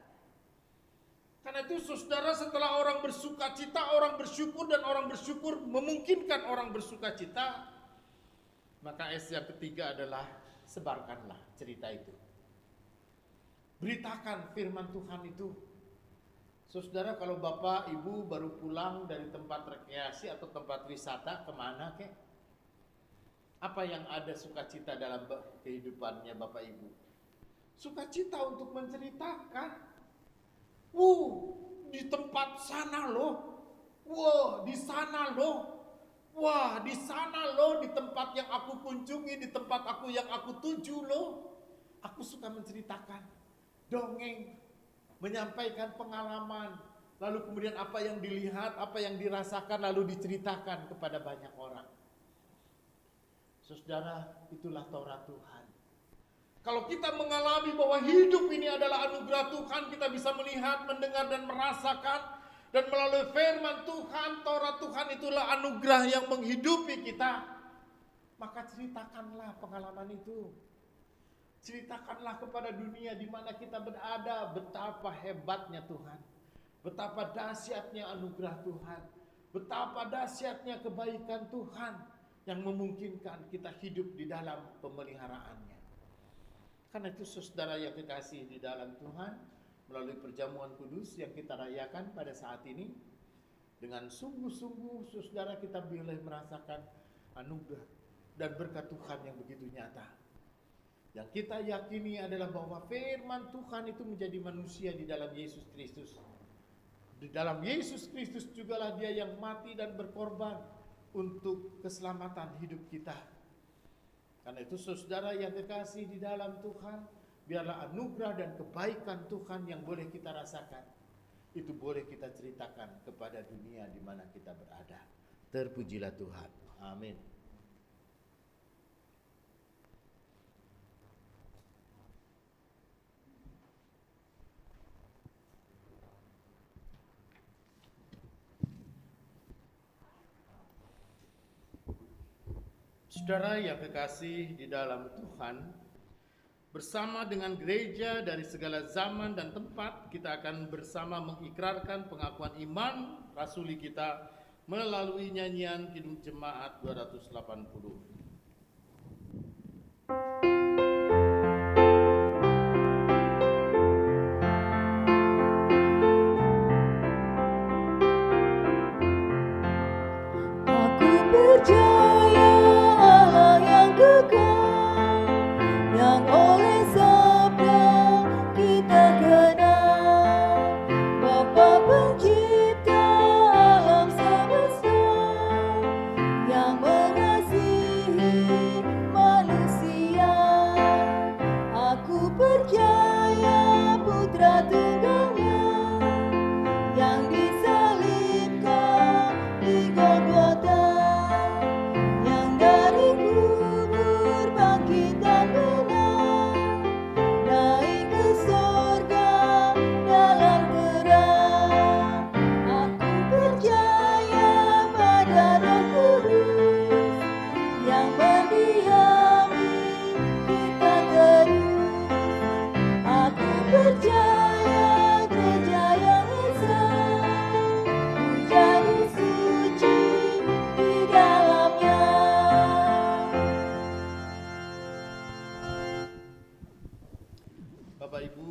Karena itu saudara, setelah orang bersuka cita, orang bersyukur, dan orang bersyukur memungkinkan orang bersuka cita, maka yang ketiga adalah sebarkanlah cerita itu. Beritakan firman Tuhan itu. Saudara, kalau Bapak Ibu baru pulang dari tempat rekreasi atau tempat wisata, kemana kek? Apa yang ada sukacita dalam kehidupannya Bapak Ibu? Sukacita untuk menceritakan. Di tempat sana loh. Di sana loh. Di sana loh, di tempat yang aku kunjungi, di tempat aku yang aku tuju loh. Aku suka menceritakan dongeng, menyampaikan pengalaman, lalu kemudian apa yang dilihat, apa yang dirasakan, lalu diceritakan kepada banyak orang. Saudara, itulah Taurat Tuhan. Kalau kita mengalami bahwa hidup ini adalah anugerah Tuhan, kita bisa melihat, mendengar, dan merasakan. Dan melalui firman Tuhan, Taurat Tuhan itulah anugerah yang menghidupi kita. Maka ceritakanlah pengalaman itu. Ceritakanlah kepada dunia di mana kita berada, betapa hebatnya Tuhan. Betapa dahsyatnya anugerah Tuhan. Betapa dahsyatnya kebaikan Tuhan yang memungkinkan kita hidup di dalam pemeliharaannya. Karena itu saudara yang kekasih di dalam Tuhan, melalui perjamuan kudus yang kita rayakan pada saat ini, dengan sungguh-sungguh saudara kita boleh merasakan anugerah dan berkat Tuhan yang begitu nyata. Yang kita yakini adalah bahwa firman Tuhan itu menjadi manusia di dalam Yesus Kristus. Di dalam Yesus Kristus jugalah dia yang mati dan berkorban untuk keselamatan hidup kita. Karena itu saudara yang kekasih di dalam Tuhan, biarlah anugerah dan kebaikan Tuhan yang boleh kita rasakan, itu boleh kita ceritakan kepada dunia di mana kita berada. Terpujilah Tuhan. Amin. Saudara yang kekasih di dalam Tuhan, bersama dengan gereja dari segala zaman dan tempat, kita akan bersama mengikrarkan pengakuan iman rasuli kita melalui nyanyian Kidung Jemaat 280. Aku percaya Allah yang kekal, yang oleh sabda kita kenal, Bapa pencipta alam semesta, yang mengasihi manusia. Aku percaya Putra Tunggalnya yang disalibkan di Golgota, yang dari kubur bangkit dan menang, naik ke sorga dalam terang. Aku percaya pada Roh Kudus yang mendiami kita terus. Aku percaya gereja yang esa, jadi suci di dalamnya. Bapak Ibu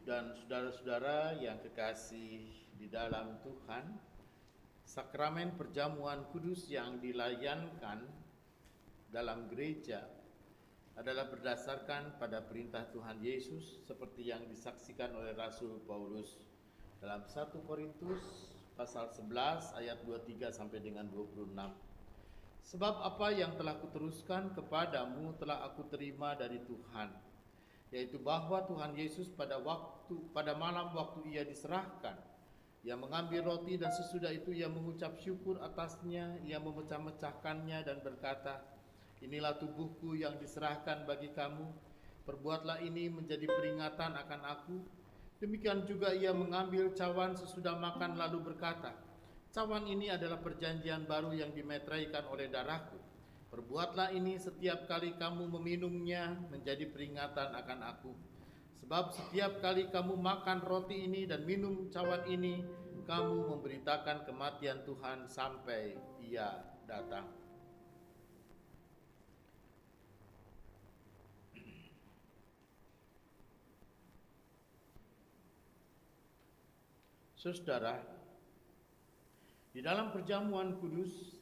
dan saudara-saudara yang kekasih di dalam Tuhan, sakramen perjamuan kudus yang dilayankan dalam gereja adalah berdasarkan pada perintah Tuhan Yesus seperti yang disaksikan oleh Rasul Paulus dalam 1 Korintus pasal 11 ayat 23 sampai dengan 26. Sebab apa yang telah kuteruskan kepadamu telah aku terima dari Tuhan, yaitu bahwa Tuhan Yesus pada malam waktu ia diserahkan, ia mengambil roti dan sesudah itu ia mengucap syukur atasnya, ia memecah-mecahkannya dan berkata, "Inilah tubuhku yang diserahkan bagi kamu, perbuatlah ini menjadi peringatan akan aku." Demikian juga ia mengambil cawan sesudah makan lalu berkata, "Cawan ini adalah perjanjian baru yang dimeteraikan oleh darahku. Perbuatlah ini setiap kali kamu meminumnya menjadi peringatan akan aku. Sebab setiap kali kamu makan roti ini dan minum cawan ini, kamu memberitakan kematian Tuhan sampai ia datang." Saudara, di dalam perjamuan kudus,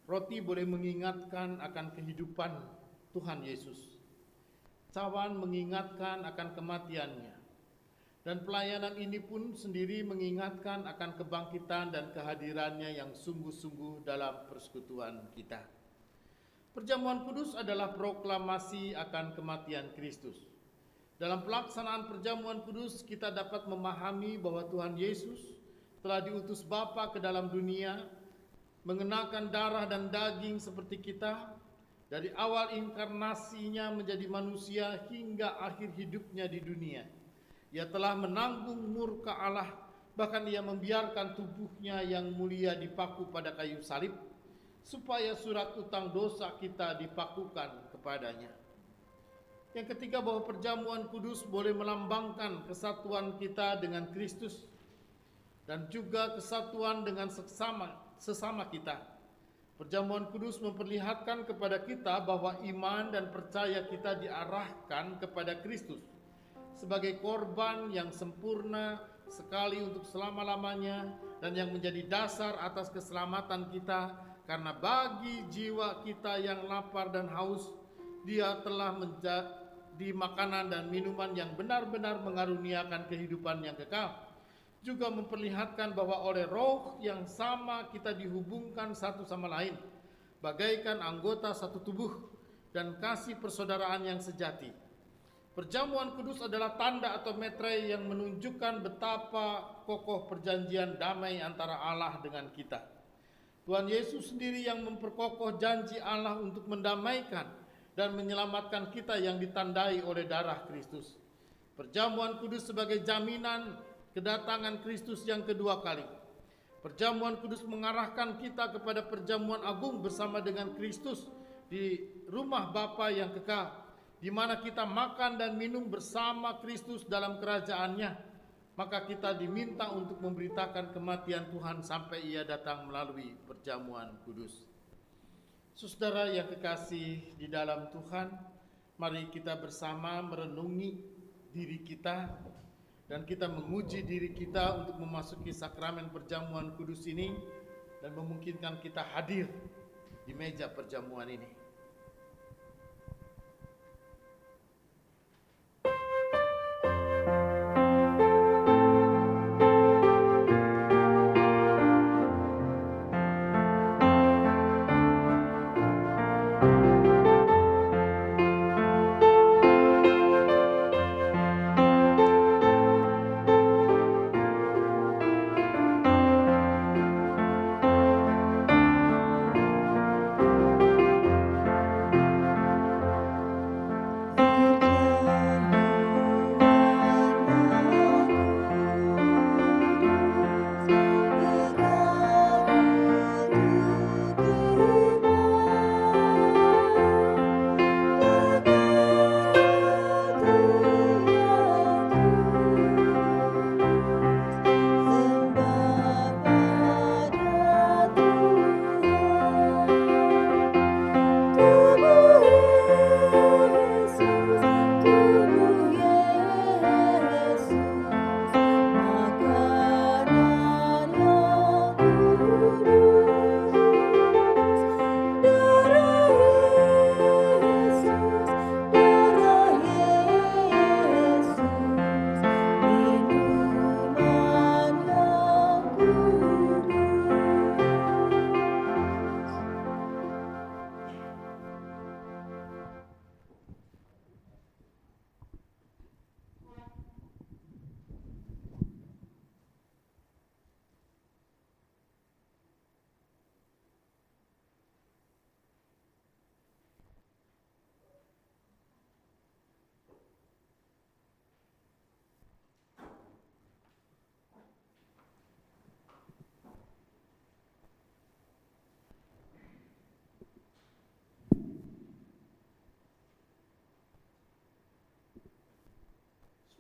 roti boleh mengingatkan akan kehidupan Tuhan Yesus. Cawan mengingatkan akan kematiannya. Dan pelayanan ini pun sendiri mengingatkan akan kebangkitan dan kehadirannya yang sungguh-sungguh dalam persekutuan kita. Perjamuan kudus adalah proklamasi akan kematian Kristus. Dalam pelaksanaan perjamuan kudus, kita dapat memahami bahwa Tuhan Yesus telah diutus Bapa ke dalam dunia, mengenakan darah dan daging seperti kita, dari awal inkarnasinya menjadi manusia hingga akhir hidupnya di dunia. Ia telah menanggung murka Allah, bahkan ia membiarkan tubuhnya yang mulia dipaku pada kayu salib, supaya surat utang dosa kita dipakukan kepadanya. Yang ketiga, bahwa perjamuan kudus boleh melambangkan kesatuan kita dengan Kristus dan juga kesatuan dengan sesama kita. Perjamuan kudus memperlihatkan kepada kita bahwa iman dan percaya kita diarahkan kepada Kristus sebagai korban yang sempurna sekali untuk selama-lamanya dan yang menjadi dasar atas keselamatan kita, karena bagi jiwa kita yang lapar dan haus, Dia telah menjadi makanan dan minuman yang benar-benar mengaruniakan kehidupan yang kekal. Juga memperlihatkan bahwa oleh roh yang sama kita dihubungkan satu sama lain, bagaikan anggota satu tubuh dan kasih persaudaraan yang sejati. Perjamuan kudus adalah tanda atau metrei yang menunjukkan betapa kokoh perjanjian damai antara Allah dengan kita. Tuhan Yesus sendiri yang memperkokoh janji Allah untuk mendamaikan dan menyelamatkan kita yang ditandai oleh darah Kristus. Perjamuan kudus sebagai jaminan kedatangan Kristus yang kedua kali. Perjamuan kudus mengarahkan kita kepada perjamuan agung bersama dengan Kristus di rumah Bapa yang kekal, di mana kita makan dan minum bersama Kristus dalam kerajaannya. Maka kita diminta untuk memberitakan kematian Tuhan sampai Ia datang melalui perjamuan kudus. Saudara yang kekasih di dalam Tuhan, mari kita bersama merenungi diri kita dan kita menguji diri kita untuk memasuki sakramen perjamuan kudus ini dan memungkinkan kita hadir di meja perjamuan ini.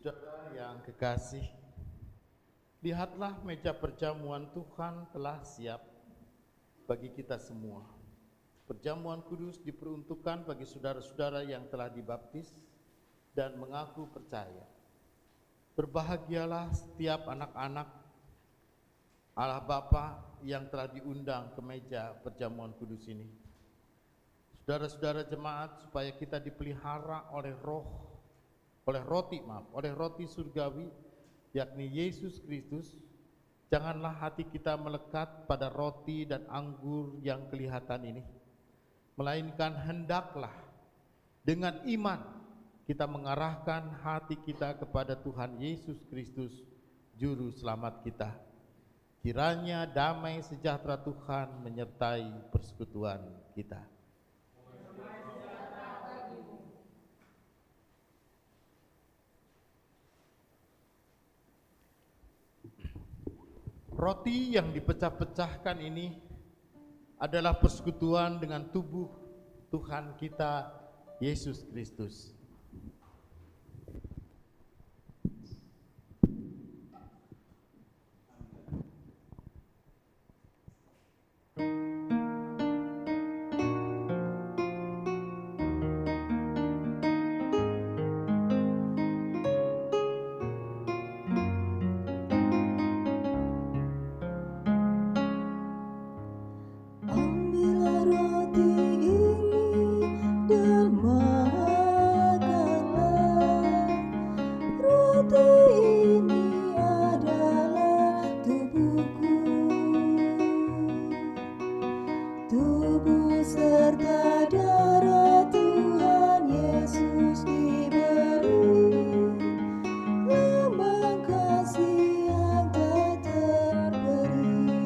Saudara yang kekasih, lihatlah meja perjamuan Tuhan telah siap bagi kita semua. Perjamuan kudus diperuntukkan bagi saudara-saudara yang telah dibaptis dan mengaku percaya. Berbahagialah setiap anak-anak Allah Bapa yang telah diundang ke meja perjamuan kudus ini. Saudara-saudara jemaat, supaya kita dipelihara oleh roti surgawi, yakni Yesus Kristus. Janganlah hati kita melekat pada roti dan anggur yang kelihatan ini, melainkan hendaklah dengan iman kita mengarahkan hati kita kepada Tuhan Yesus Kristus, Juru Selamat kita. Kiranya damai sejahtera Tuhan menyertai persekutuan kita. Roti yang dipecah-pecahkan ini adalah persekutuan dengan tubuh Tuhan kita Yesus Kristus. Ambillah roti ini dan makanlah. Roti ini adalah tubuhku, tubuh serta darah Tuhan Yesus diberi, lambang kasih yang tak terberi.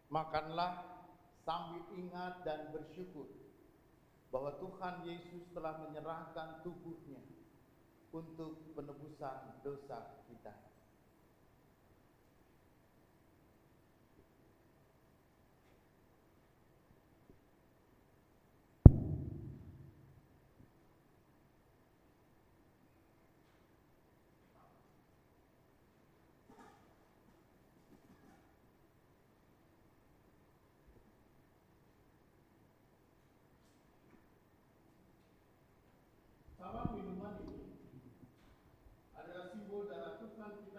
Makanlah sambil ingat dan bersyukur bahwa Tuhan Yesus telah menyerahkan tubuhnya untuk penebusan dosa kita. Sama minuman ini adalah simbol darah Tuhan kita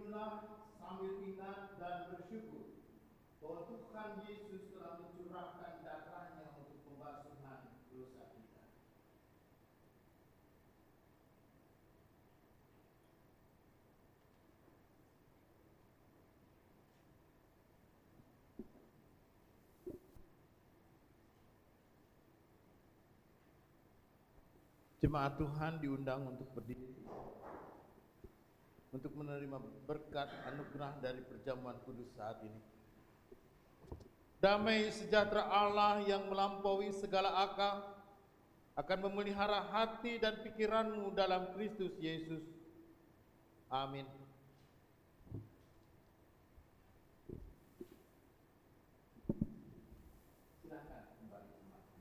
Bangunlah sambil ingat dan bersyukur bahwa Tuhan Yesus telah mencurahkan darahnya untuk pembasuhan dosa kita. Jemaat Tuhan diundang untuk berdiri untuk menerima berkat anugerah dari perjamuan kudus saat ini. Damai sejahtera Allah yang melampaui segala akal akan memelihara hati dan pikiranmu dalam Kristus Yesus. Amin. Silakan kembali jemaat.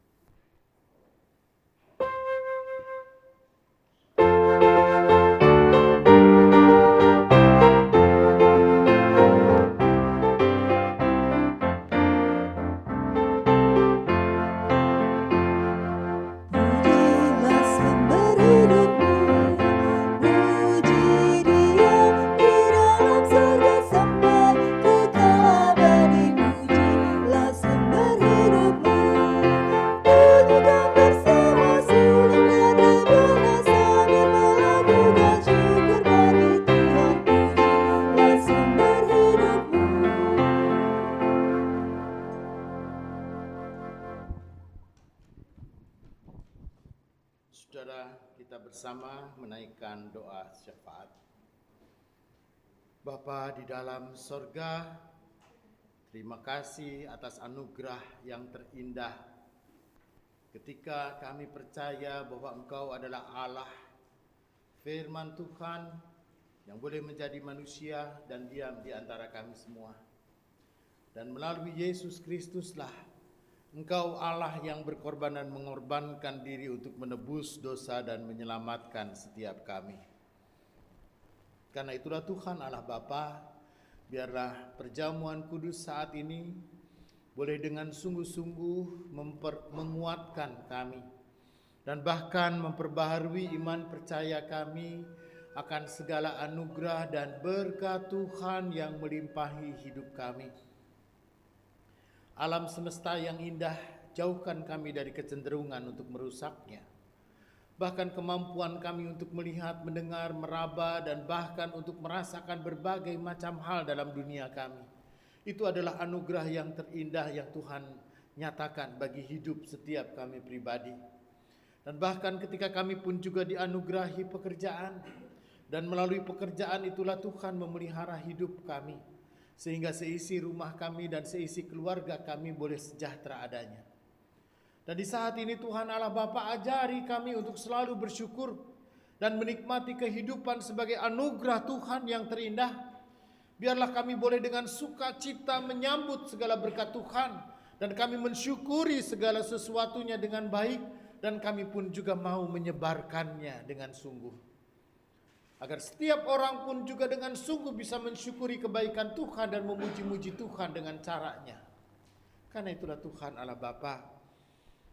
Pujilah sumber hidupmu, puji Dia di dalam surga sampai kekal abadi. Pujilah sumber hidupmu, bunyikan bersama suling dan rebana sambil melakukan syukur bagi Tuhan. Pujilah sumber hidupmu. Saudara, kita bersama menaikkan doa syafaat. Bapa di dalam sorga, terima kasih atas anugerah yang terindah ketika kami percaya bahwa Engkau adalah Allah, firman Tuhan yang boleh menjadi manusia dan diam di antara kami semua. Dan melalui Yesus Kristuslah Engkau Allah yang berkorban dan mengorbankan diri untuk menebus dosa dan menyelamatkan setiap kami. Karena itulah Tuhan Allah Bapa, biarlah perjamuan kudus saat ini boleh dengan sungguh-sungguh menguatkan kami dan bahkan memperbaharui iman percaya kami akan segala anugerah dan berkat Tuhan yang melimpahi hidup kami. Alam semesta yang indah, jauhkan kami dari kecenderungan untuk merusaknya. Bahkan kemampuan kami untuk melihat, mendengar, meraba, dan bahkan untuk merasakan berbagai macam hal dalam dunia kami. Itu adalah anugerah yang terindah yang Tuhan nyatakan bagi hidup setiap kami pribadi. Dan bahkan ketika kami pun juga dianugerahi pekerjaan, dan melalui pekerjaan itulah Tuhan memelihara hidup kami, sehingga seisi rumah kami dan seisi keluarga kami boleh sejahtera adanya. Dan di saat ini Tuhan Allah Bapa, ajari kami untuk selalu bersyukur dan menikmati kehidupan sebagai anugerah Tuhan yang terindah. Biarlah kami boleh dengan sukacita menyambut segala berkat Tuhan, dan kami mensyukuri segala sesuatunya dengan baik, dan kami pun juga mau menyebarkannya dengan sungguh. Agar setiap orang pun juga dengan sungguh bisa mensyukuri kebaikan Tuhan dan memuji-muji Tuhan dengan caranya. Karena itulah Tuhan Allah Bapa,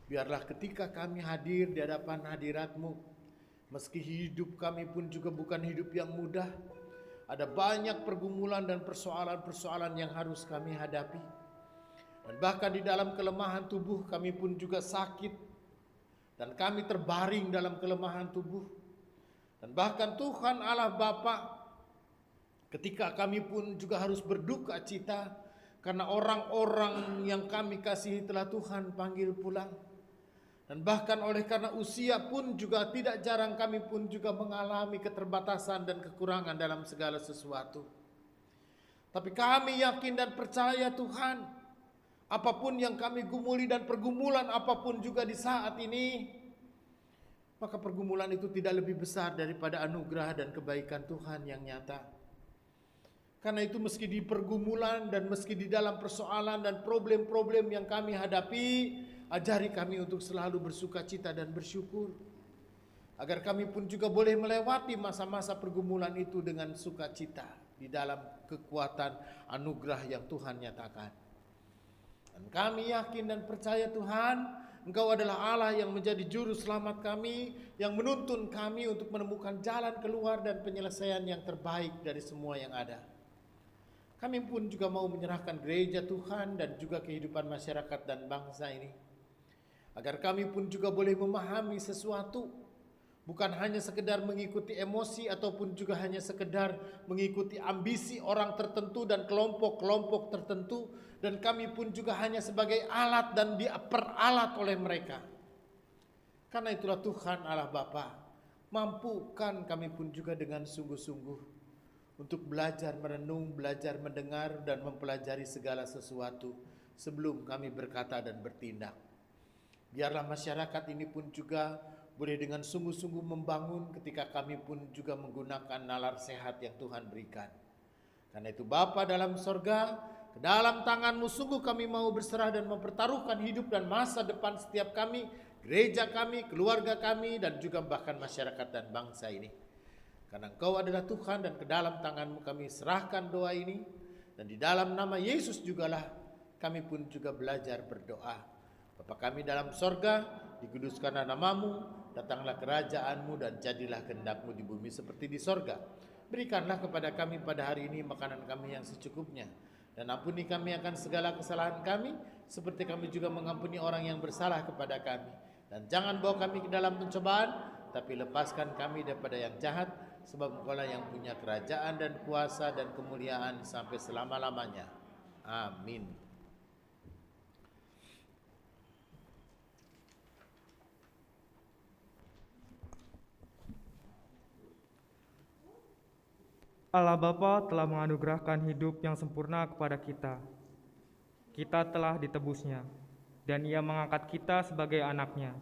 biarlah ketika kami hadir di hadapan hadirat-Mu, meski hidup kami pun juga bukan hidup yang mudah, ada banyak pergumulan dan persoalan-persoalan yang harus kami hadapi. Dan bahkan di dalam kelemahan tubuh kami pun juga sakit, dan kami terbaring dalam kelemahan tubuh. Dan bahkan Tuhan Allah Bapa, ketika kami pun juga harus berduka cita karena orang-orang yang kami kasihi telah Tuhan panggil pulang. Dan bahkan oleh karena usia pun juga tidak jarang kami pun juga mengalami keterbatasan dan kekurangan dalam segala sesuatu. Tapi kami yakin dan percaya Tuhan, apapun yang kami gumuli dan pergumulan apapun juga di saat ini, maka pergumulan itu tidak lebih besar daripada anugerah dan kebaikan Tuhan yang nyata. Karena itu meski di pergumulan dan meski di dalam persoalan dan problem-problem yang kami hadapi, ajari kami untuk selalu bersukacita dan bersyukur. Agar kami pun juga boleh melewati masa-masa pergumulan itu dengan sukacita di dalam kekuatan anugerah yang Tuhan nyatakan. Dan kami yakin dan percaya Tuhan, Engkau adalah Allah yang menjadi juru selamat kami, yang menuntun kami untuk menemukan jalan keluar dan penyelesaian yang terbaik dari semua yang ada. Kami pun juga mau menyerahkan gereja Tuhan dan juga kehidupan masyarakat dan bangsa ini, agar kami pun juga boleh memahami sesuatu, bukan hanya sekedar mengikuti emosi ataupun juga hanya sekedar mengikuti ambisi orang tertentu dan kelompok-kelompok tertentu, dan kami pun juga hanya sebagai alat dan diperalat oleh mereka. Karena itulah Tuhan Allah Bapa, mampukan kami pun juga dengan sungguh-sungguh untuk belajar merenung, belajar mendengar dan mempelajari segala sesuatu sebelum kami berkata dan bertindak. Biarlah masyarakat ini pun juga boleh dengan sungguh-sungguh membangun ketika kami pun juga menggunakan nalar sehat yang Tuhan berikan. Karena itu Bapa dalam sorga, ke dalam tangan-Mu sungguh kami mau berserah dan mempertaruhkan hidup dan masa depan setiap kami, gereja kami, keluarga kami, dan juga bahkan masyarakat dan bangsa ini. Karena Engkau adalah Tuhan dan ke dalam tangan-Mu kami serahkan doa ini, dan di dalam nama Yesus jugalah kami pun juga belajar berdoa. Bapa kami dalam sorga, dikuduskanlah nama-Mu, datanglah kerajaan-Mu dan jadilah kehendak-Mu di bumi seperti di sorga. Berikanlah kepada kami pada hari ini makanan kami yang secukupnya, dan ampuni kami akan segala kesalahan kami, seperti kami juga mengampuni orang yang bersalah kepada kami. Dan jangan bawa kami ke dalam pencobaan, tapi lepaskan kami daripada yang jahat, sebab Engkau lah yang punya kerajaan dan kuasa dan kemuliaan sampai selama-lamanya. Amin. Allah Bapa telah menganugerahkan hidup yang sempurna kepada kita. Kita telah ditebusnya, dan Ia mengangkat kita sebagai anak-Nya.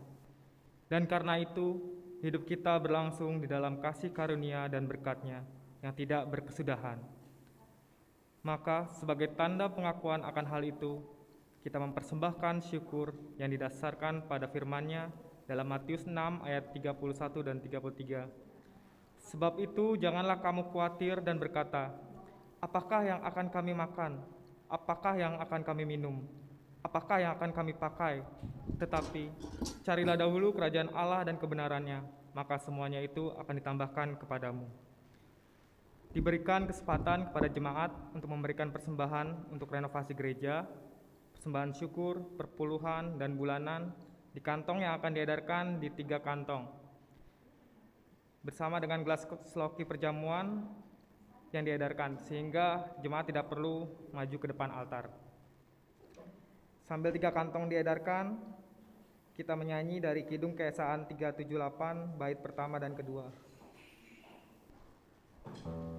Dan karena itu, hidup kita berlangsung di dalam kasih karunia dan berkat-Nya yang tidak berkesudahan. Maka sebagai tanda pengakuan akan hal itu, kita mempersembahkan syukur yang didasarkan pada firman-Nya dalam Matius 6 ayat 31 dan 33. Sebab itu janganlah kamu khawatir dan berkata, apakah yang akan kami makan? Apakah yang akan kami minum? Apakah yang akan kami pakai? Tetapi carilah dahulu kerajaan Allah dan kebenarannya, maka semuanya itu akan ditambahkan kepadamu. Diberikan kesempatan kepada jemaat untuk memberikan persembahan untuk renovasi gereja, persembahan syukur, perpuluhan, dan bulanan di kantong yang akan diedarkan di 3 kantong. Bersama dengan gelas seloki perjamuan yang diedarkan, sehingga jemaat tidak perlu maju ke depan altar. Sambil 3 kantong diedarkan, kita menyanyi dari Kidung Keesaan 378, bait pertama dan kedua. Terima kasih.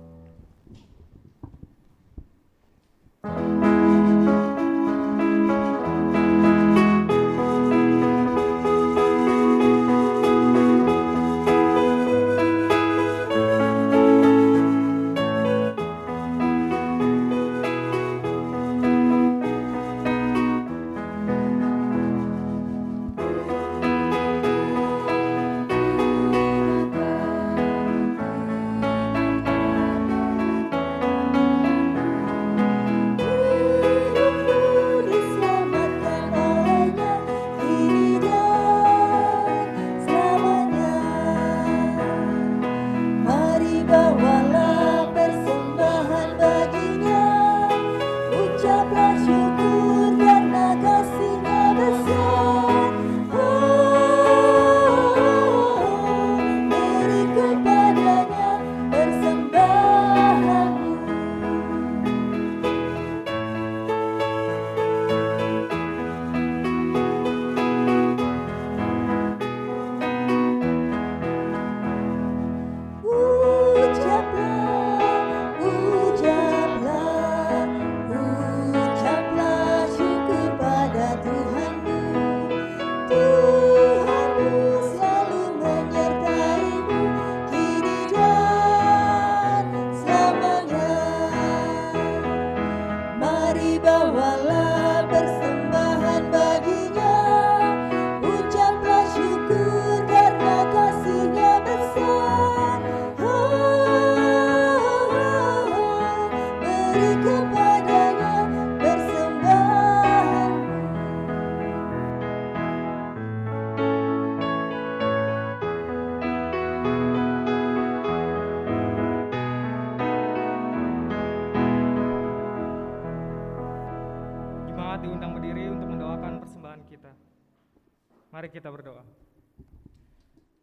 kita berdoa.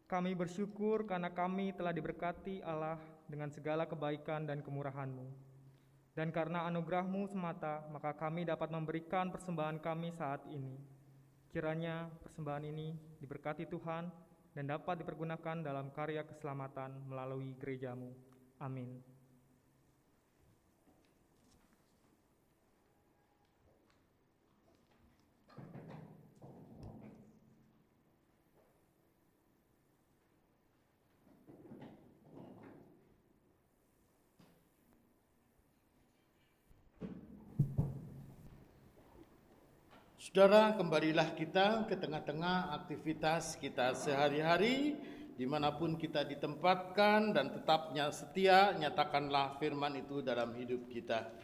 Kami bersyukur karena kami telah diberkati Allah dengan segala kebaikan dan kemurahan-Mu. Dan karena anugerah-Mu semata, maka kami dapat memberikan persembahan kami saat ini. Kiranya persembahan ini diberkati Tuhan dan dapat dipergunakan dalam karya keselamatan melalui gereja-Mu. Amin. Saudara, kembalilah kita ke tengah-tengah aktivitas kita sehari-hari, dimanapun kita ditempatkan, dan tetapnya setia, nyatakanlah firman itu dalam hidup kita.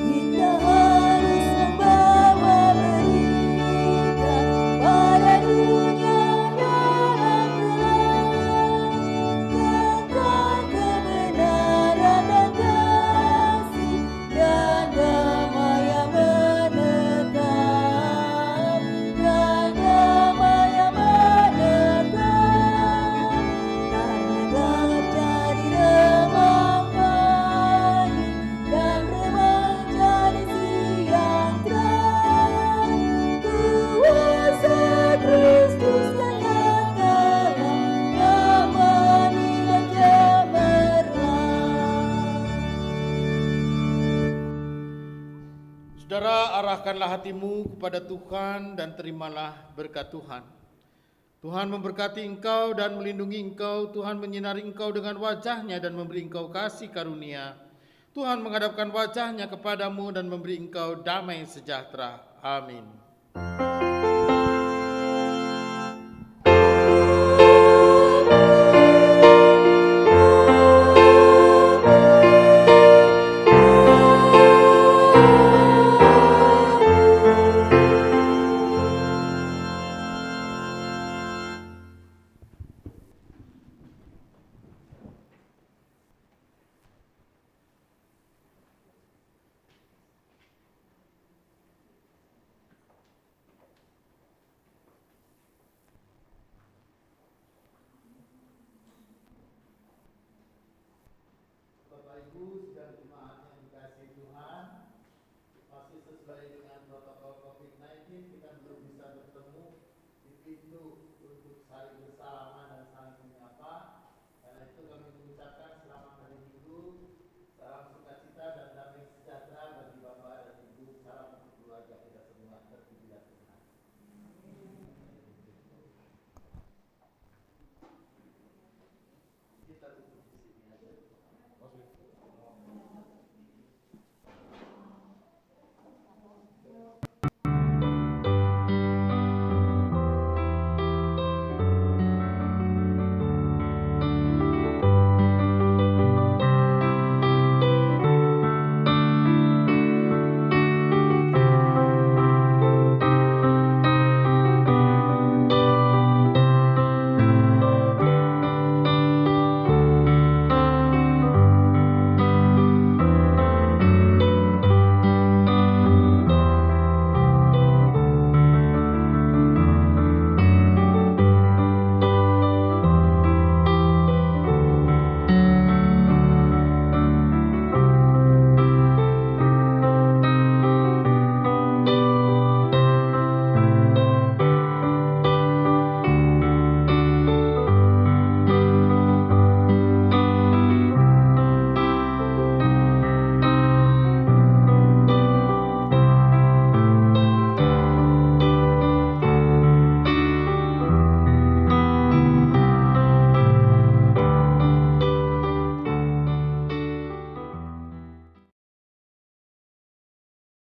Kita harus membawa berita pada dunia yang gelap tentang kebenaran dan kasih dan damai yang menetap, dan damai yang menetap. Karena gelap jadi remang pagi dan remang jadi siang terang. Kuasa Kristus nyatalah damai dan cemerlang. Saudara, arahkanlah hatimu kepada Tuhan dan terimalah berkat Tuhan. Tuhan memberkati engkau dan melindungi engkau. Tuhan menyinari engkau dengan wajah-Nya dan memberi engkau kasih karunia. Tuhan menghadapkan wajah-Nya kepadamu dan memberi engkau damai sejahtera. Amin. Bapak Ibu,